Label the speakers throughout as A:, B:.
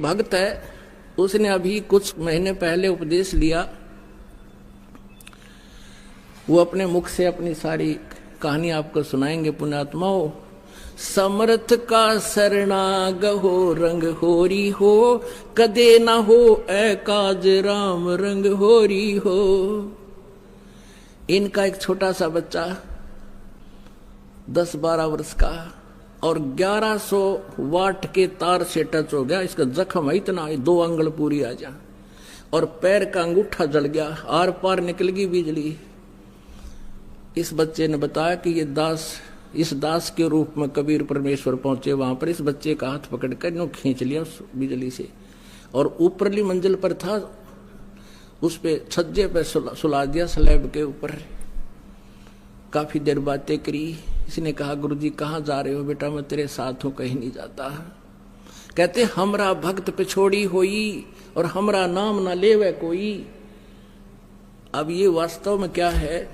A: भक्त है, उसने अभी कुछ महीने पहले उपदेश लिया। वो अपने मुख से अपनी सारी कहानी आपको सुनाएंगे। पुण्यात्माओं, समर्थ का शरणाग हो, रंग होरी हो, कदे ना हो ए काज राम, रंग होरी हो। इनका एक छोटा सा बच्चा 10-12 वर्ष का और 1100 वाट के तार से टच हो गया। इसका जख्म है इतना, 2 अंगुल पूरी आ जा, और पैर का अंगूठा जल गया, आर पार निकल गई बिजली। इस बच्चे ने बताया कि ये दास, इस दास के रूप में कबीर परमेश्वर पहुंचे। वहां पर इस बच्चे का हाथ पकड़कर नो खींच लिया उस बिजली से, और ऊपरली मंजिल पर था, उस पे छज्जे पे सुला दिया, स्लैब के ऊपर। काफी देर बातें करी। इसने कहा, गुरुजी कहाँ जा रहे हो? बेटा मैं तेरे साथ हूं, कहीं नहीं जाता। कहते, हमरा भक्त पिछोड़ी होई और हमरा नाम ना लेवे कोई। अब ये वास्तव में क्या है?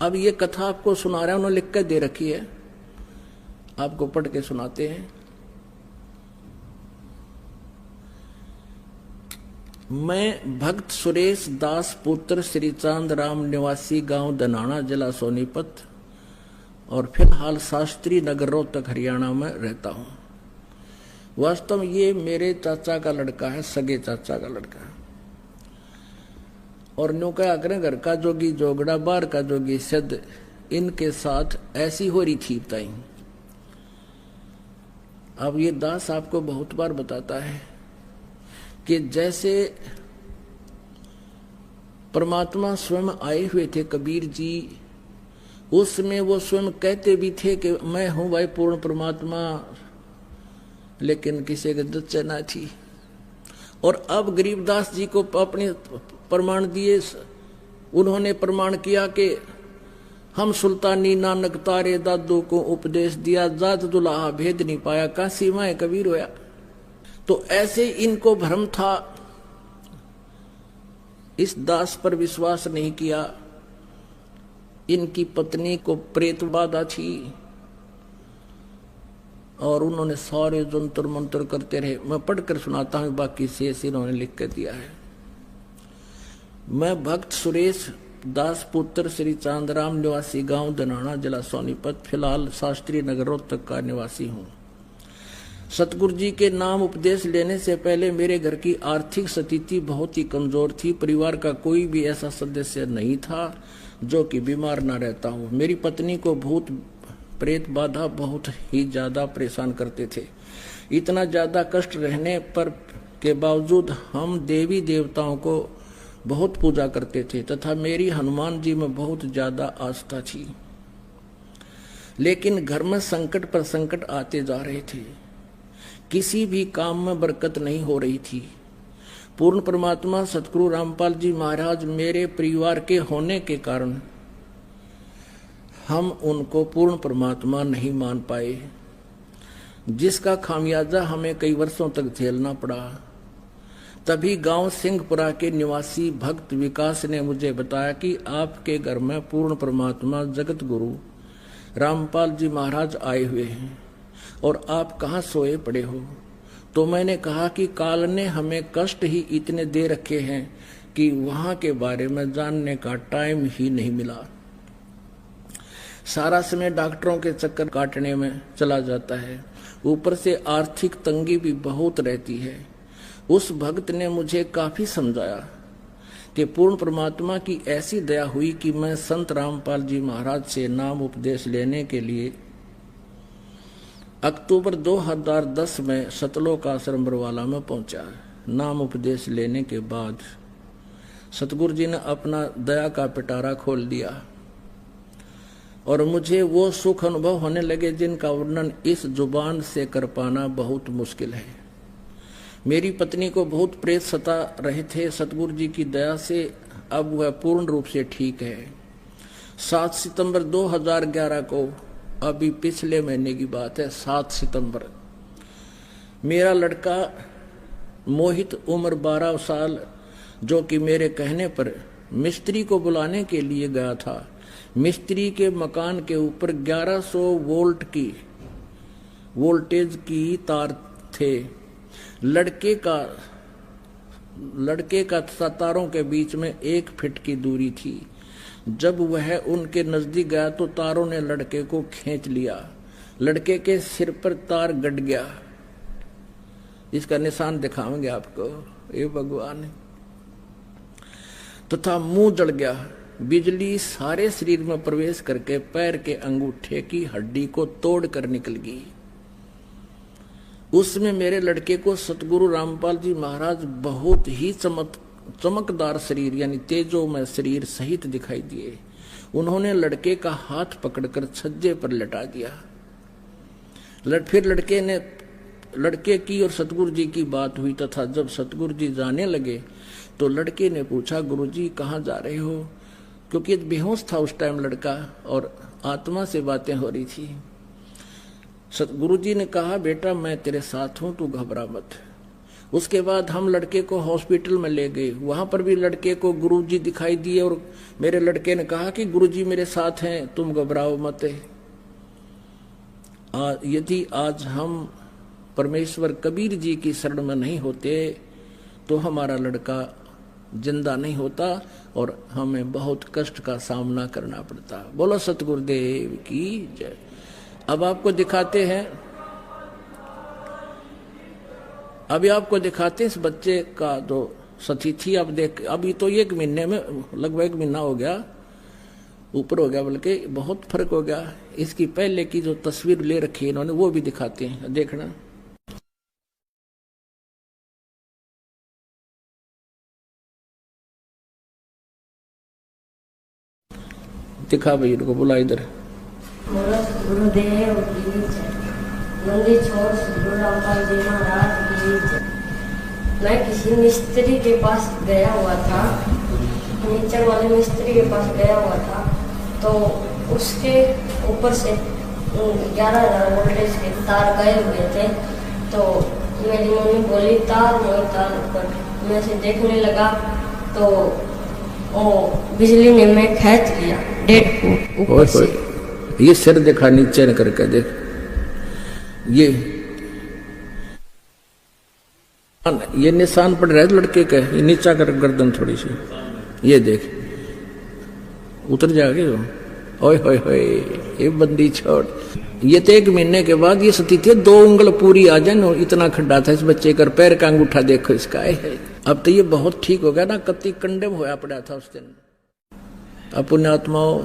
A: अब ये कथा आपको सुना रहे हैं, उन्होंने लिख कर दे रखी है, आपको पढ़ के सुनाते हैं। मैं भक्त सुरेश दास पुत्र श्री चांद राम, निवासी गांव दनाना, जिला सोनीपत, और फिलहाल शास्त्री नगर रोहतक हरियाणा में रहता हूं। वास्तव में ये मेरे चाचा का लड़का है, सगे चाचा का लड़का। और न्यू क्या करें, घर का जोगी जोगड़ा, बाहर का जोगी सिद्ध, इनके साथ ऐसी हो रही थी ताई। अब ये दास आपको बहुत बार बताता है कि जैसे परमात्मा स्वयं आए हुए थे कबीर जी, उसमें वो स्वयं कहते भी थे कि मैं हूं भाई पूर्ण परमात्मा, लेकिन किसी के दच्चे ना थी। और अब गरीबदास जी को अपने प्रमाण दिए, उन्होंने प्रमाण किया कि हम सुल्तानी नानक तारे दादू को उपदेश दिया, जात दुल्हा भेद नहीं पाया, काशी माए कबीर होया। तो ऐसे इनको भ्रम था, इस दास पर विश्वास नहीं किया। इनकी पत्नी को प्रेत बाधा थी और उन्होंने सारे जंतर मंत्र करते रहे। मैं पढ़कर सुनाता हूं, बाकी शेष इन्होंने लिख कर दिया है। मैं भक्त सुरेश दास पुत्र श्री चांदराम, निवासी गांव दनाना, जिला सोनीपत, फिलहाल शास्त्री नगर रोहतक का निवासी हूं। सतगुरु जी के नाम उपदेश लेने से पहले मेरे घर की आर्थिक स्थिति बहुत ही कमजोर थी। परिवार का कोई भी ऐसा सदस्य नहीं था जो कि बीमार ना रहता हो। मेरी पत्नी को भूत प्रेत बाधा बहुत ही ज्यादा परेशान करते थे। इतना ज्यादा कष्ट रहने पर के बावजूद हम देवी देवताओं को बहुत पूजा करते थे तथा मेरी हनुमान जी में बहुत ज्यादा आस्था थी। लेकिन घर में संकट पर संकट आते जा रहे थे, किसी भी काम में बरकत नहीं हो रही थी। पूर्ण परमात्मा सतगुरु रामपाल जी महाराज मेरे परिवार के होने के कारण हम उनको पूर्ण परमात्मा नहीं मान पाए, जिसका खामियाजा हमें कई वर्षों तक झेलना पड़ा। तभी गांव सिंहपुरा के निवासी भक्त विकास ने मुझे बताया कि आपके घर में पूर्ण परमात्मा जगत गुरु रामपाल जी महाराज आए हुए हैं और आप कहाँ सोए पड़े हो। तो मैंने कहा कि काल ने हमें कष्ट ही इतने दे रखे हैं कि वहां के बारे में जानने का टाइम ही नहीं मिला। सारा समय डॉक्टरों के चक्कर काटने में चला जाता है, ऊपर से आर्थिक तंगी भी बहुत रहती है। उस भक्त ने मुझे काफी समझाया कि पूर्ण परमात्मा की ऐसी दया हुई कि मैं संत रामपाल जी महाराज से नाम उपदेश लेने के लिए अक्टूबर 2010 में सतलोक आश्रम बरवाला में पहुंचा। नाम उपदेश लेने के बाद सतगुरु जी ने अपना दया का पिटारा खोल दिया और मुझे वो सुख अनुभव होने लगे जिनका वर्णन इस जुबान से कर पाना बहुत मुश्किल है। मेरी पत्नी को बहुत प्रेत सता रहे थे, सतगुरु जी की दया से अब वह पूर्ण रूप से ठीक है। 7 सितंबर 2011 को, अभी पिछले महीने की बात है, 7 सितंबर, मेरा लड़का मोहित उम्र 12 साल, जो कि मेरे कहने पर मिस्त्री को बुलाने के लिए गया था। मिस्त्री के मकान के ऊपर 1100 वोल्ट की वोल्टेज की तार थे लड़के का तथा तारों के बीच में 1 फीट की दूरी थी। जब वह उनके नजदीक गया तो तारों ने लड़के को खींच लिया। लड़के के सिर पर तार गड़ गया। इसका निशान दिखाएंगे आपको, ये भगवान। तथा मुंह जल गया। बिजली सारे शरीर में प्रवेश करके पैर के अंगूठे की हड्डी को तोड़ कर निकल गई। उसमें मेरे लड़के को सतगुरु रामपाल जी महाराज बहुत ही चमकदार शरीर यानी तेजोमय शरीर सहित दिखाई दिए। उन्होंने लड़के का हाथ पकड़कर छज्जे पर लटा दिया। फिर लड़के की और सतगुरु जी की बात हुई तथा जब सतगुरु जी जाने लगे तो लड़के ने पूछा, गुरुजी कहाँ जा रहे हो? क्योंकि बेहोश था उस टाइम लड़का और आत्मा से बातें हो रही थी। सतगुरु जी ने कहा, बेटा मैं तेरे साथ हूं, तू घबरा मत। उसके बाद हम लड़के को हॉस्पिटल में ले गए। वहां पर भी लड़के को गुरुजी दिखाई दिए और मेरे लड़के ने कहा कि गुरुजी मेरे साथ हैं, तुम घबराओ मत। यदि आज हम परमेश्वर कबीर जी की शरण में नहीं होते तो हमारा लड़का जिंदा नहीं होता और हमें बहुत कष्ट का सामना करना पड़ता। बोलो सतगुरुदेव की जय। अब आपको दिखाते हैं, अभी आपको दिखाते हैं इस बच्चे का जो स्थिति। अब देख, अभी तो 1 महीने में लगभग 1 महीना हो गया, ऊपर हो गया, बल्कि बहुत फर्क हो गया। इसकी पहले की जो तस्वीर ले रखी है इन्होंने वो भी दिखाते हैं, देखना। दिखा भाई, इनको बुला इधर।
B: गुरुदेव की जय। नंदी छोड़ सतगुरु रामपाल जी महाराज की जय। मैं किसी मिस्त्री के पास गया हुआ था, फर्नीचर वाले मिस्त्री के पास गया हुआ था, तो उसके ऊपर से 11,000 वोल्टेज के तार गए हुए थे। तो मेरी मम्मी बोली तार ऊपर, मैं से देखने लगा तो ओ बिजली ने मैं खींच लिया 1.5 फुट ऊपर से।
A: ये सिर देखा नीचे न करके देख, ये निशान पड़ रहा है लड़के का। ये नीचा कर गर्दन थोड़ी सी, ये देख उतर जाएगी वो। ओए होए होए, ये बंदी छोड़। ये तो 1 महीने के बाद ये स्थिति 2 उंगल पूरी आ जाए, इतना खड्डा था इस बच्चे का। पैर का अंगूठा देखो इसका है। अब तो ये बहुत ठीक हो गया ना, कति कंडम होया पड़ा था उस दिन। अपने आत्माओं,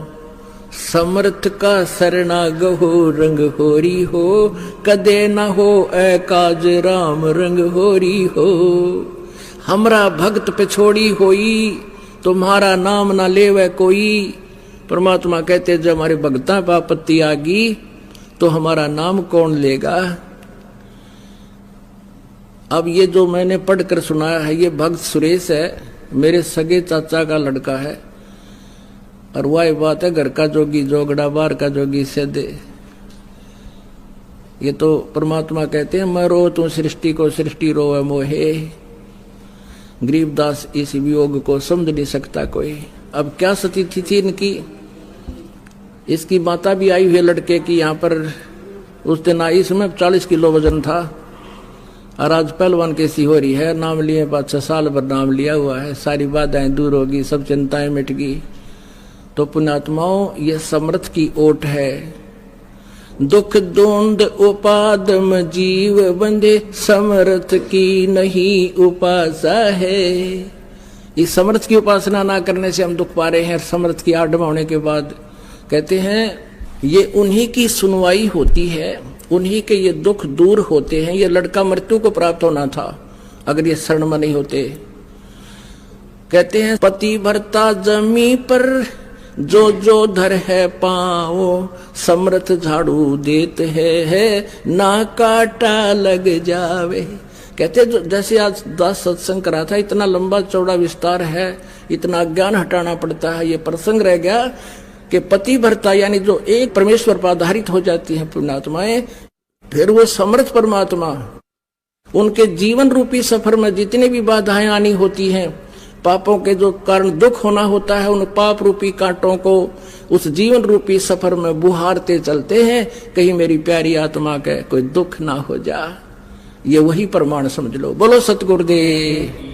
A: समर्थ का शरणागहो रंग होरी हो, कदे ना हो ए काज राम रंग होरी हो। हमरा भक्त पे छोड़ी होई, तुम्हारा नाम ना लेवे कोई। परमात्मा कहते जब हमारे भक्ता पर आपत्ति आगी तो हमारा नाम कौन लेगा। अब ये जो मैंने पढ़कर सुनाया है, ये भक्त सुरेश है, मेरे सगे चाचा का लड़का है। और वही बात है, घर का जोगी जोगड़ा, बाहर का जोगी सेदे। ये तो परमात्मा कहते हैं, मैं रो तू सृष्टि को, सृष्टि रोवे मोहे। गरीबदास इस वियोग को समझ नहीं सकता कोई। अब क्या स्थिति थी इनकी। इसकी माता भी आई हुई है लड़के की यहाँ पर। उस दिन आई, इसमें 40 किलो वजन था और आज पहलवान कैसी हो रही है। नाम लिए 5-6 साल भर नाम लिया हुआ है, सारी बाधाएं दूर होगी, सब चिंताएं मिट गई। तो पुण्यात्माओं, ये समर्थ की ओट है। दुख द्वंद उपादम जीव बंधे, समर्थ की नहीं उपासा है। इस समर्थ की उपासना ना करने से हम दुख पा रहे हैं। समर्थ की आडम होने के बाद कहते हैं ये उन्हीं की सुनवाई होती है, उन्हीं के ये दुख दूर होते हैं। ये लड़का मृत्यु को प्राप्त होना था अगर ये शरण में नहीं होते। कहते हैं पति भरता जमी पर जो जो धर है पाओ, समर्थ झाड़ू देते है ना काटा लग जावे। कहते जो जैसे आज दास सत्संग करा था, इतना लंबा चौड़ा विस्तार है, इतना ज्ञान हटाना पड़ता है। ये प्रसंग रह गया कि पति भरता यानी जो एक परमेश्वर पर आधारित हो जाती है पुण्यात्माएं, फिर वो समर्थ परमात्मा उनके जीवन रूपी सफर में जितनी भी बाधाएं आनी होती हैं, पापों के जो कारण दुख होना होता है, उन पाप रूपी कांटों को उस जीवन रूपी सफर में बुहारते चलते हैं, कहीं मेरी प्यारी आत्मा के कोई दुख ना हो जा। ये वही प्रमाण समझ लो। बोलो सतगुरुदेव।